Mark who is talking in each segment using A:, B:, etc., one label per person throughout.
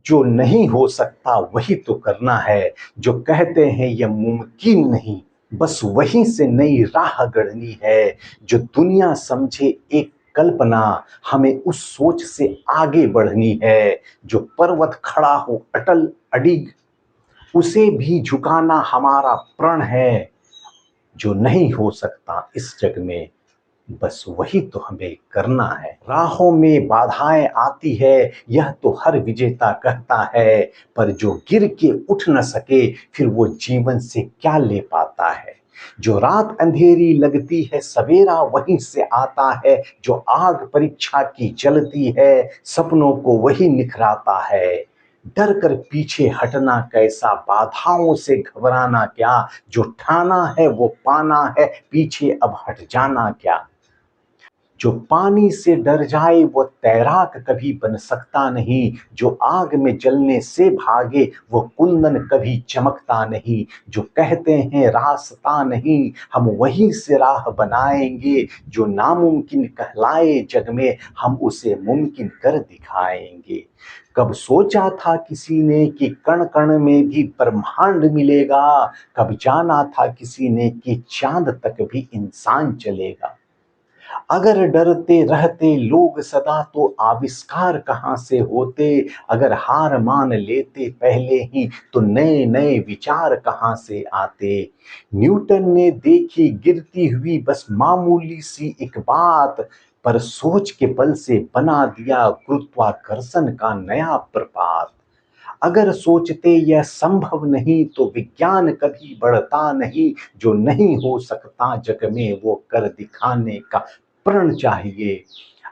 A: जो नहीं हो सकता वही तो करना है, जो कहते हैं यह मुमकिन नहीं, बस वहीं से नई राह गढ़नी है। जो दुनिया समझे एक कल्पना, हमें उस सोच से आगे बढ़नी है। जो पर्वत खड़ा हो अटल अडिग, उसे भी झुकाना हमारा प्रण है। जो नहीं हो सकता इस जग में, बस वही तो हमें करना है। राहों में बाधाएं आती है, यह तो हर विजेता कहता है, पर जो गिर के उठ न सके फिर वो जीवन से क्या ले पाता है। जो रात अंधेरी लगती है सवेरा वहीं से आता है, जो आग परीक्षा की जलती है सपनों को वही निखराता है। डर कर पीछे हटना कैसा, बाधाओं से घबराना क्या, जो ठाना है वो पाना है, पीछे अब हट जाना क्या। जो पानी से डर जाए वो तैराक कभी बन सकता नहीं, जो आग में जलने से भागे वो कुंदन कभी चमकता नहीं। जो कहते हैं रास्ता नहीं, हम वहीं से राह बनाएंगे, जो नामुमकिन कहलाए जग में हम उसे मुमकिन कर दिखाएंगे। कब सोचा था किसी ने कि कण कण में भी ब्रह्मांड मिलेगा, कब जाना था किसी ने कि चांद तक भी इंसान चलेगा। अगर डरते रहते लोग सदा तो आविष्कार कहाँ से होते, अगर हार मान लेते पहले ही तो नए नए विचार कहाँ से आते। न्यूटन ने देखी गिरती हुई बस मामूली सी एक बात, पर सोच के बल से बना दिया गुरुत्वाकर्षण का नया प्रपात। अगर सोचते यह संभव नहीं तो विज्ञान कभी बढ़ता नहीं, जो नहीं हो सकता जग में वो कर दिखाने का प्रण चाहिए।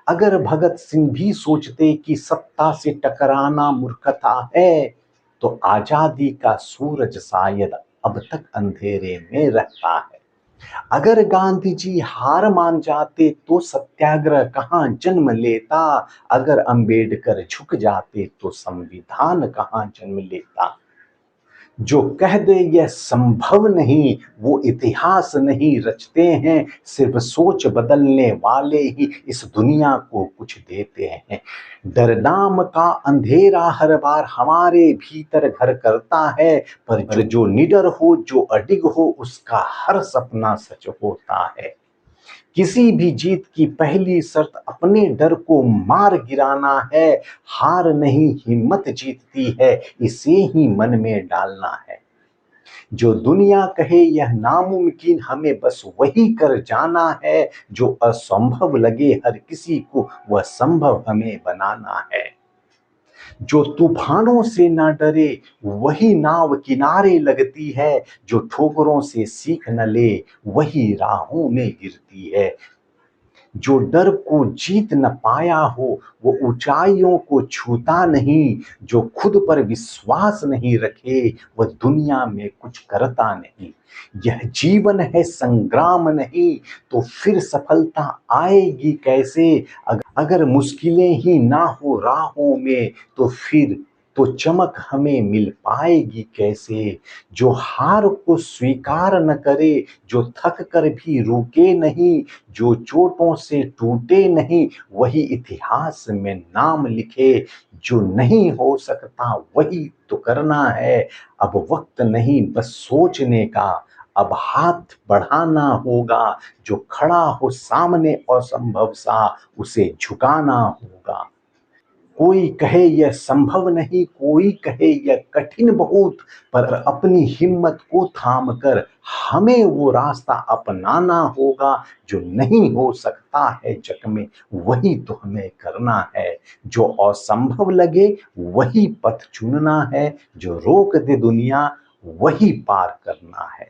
A: अगर भगत सिंह भी सोचते कि सत्ता से टकराना मूर्खता है, तो आजादी का सूरज शायद अब तक अंधेरे में रहता है। अगर गांधी जी हार मान जाते तो सत्याग्रह कहाँ जन्म लेता, अगर अंबेडकर झुक जाते तो संविधान कहाँ जन्म लेता। जो कह दे यह संभव नहीं वो इतिहास नहीं रचते हैं, सिर्फ सोच बदलने वाले ही इस दुनिया को कुछ देते हैं। डर नाम का अंधेरा हर बार हमारे भीतर घर करता है, पर जो निडर हो जो अडिग हो उसका हर सपना सच होता है। किसी भी जीत की पहली शर्त अपने डर को मार गिराना है, हार नहीं हिम्मत जीतती है इसे ही मन में डालना है। जो दुनिया कहे यह नामुमकिन हमें बस वही कर जाना है, जो असंभव लगे हर किसी को वह संभव हमें बनाना है। जो तूफानों से ना डरे वही नाव किनारे लगती है, जो ठोकरों से सीख न ले वही राहों में गिरती है। जो डर को जीत न पाया हो वो ऊंचाइयों को छूता नहीं, जो खुद पर विश्वास नहीं रखे वह दुनिया में कुछ करता नहीं। यह जीवन है संग्राम नहीं तो फिर सफलता आएगी कैसे, अगर मुश्किलें ही ना हो राहों में तो फिर तो चमक हमें मिल पाएगी कैसे। जो हार को स्वीकार न करे, जो थक कर भी रुके नहीं, जो चोटों से टूटे नहीं वही इतिहास में नाम लिखे। जो नहीं हो सकता वही तो करना है, अब वक्त नहीं बस सोचने का, अब हाथ बढ़ाना होगा। जो खड़ा हो सामने असंभव सा उसे झुकाना होगा। कोई कहे यह संभव नहीं, कोई कहे यह कठिन बहुत, पर अपनी हिम्मत को थाम कर हमें वो रास्ता अपनाना होगा। जो नहीं हो सकता है जग में वही तो हमें करना है, जो असंभव लगे वही पथ चुनना है, जो रोक दे दुनिया वही पार करना है।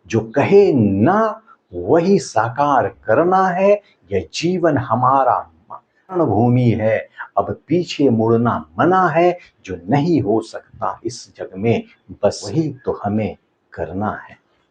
A: जो कहे ना वही साकार करना है, यह जीवन हमारा भूमि है, अब पीछे मुड़ना मना है। जो नहीं हो सकता इस जग में बस वही तो हमें करना है।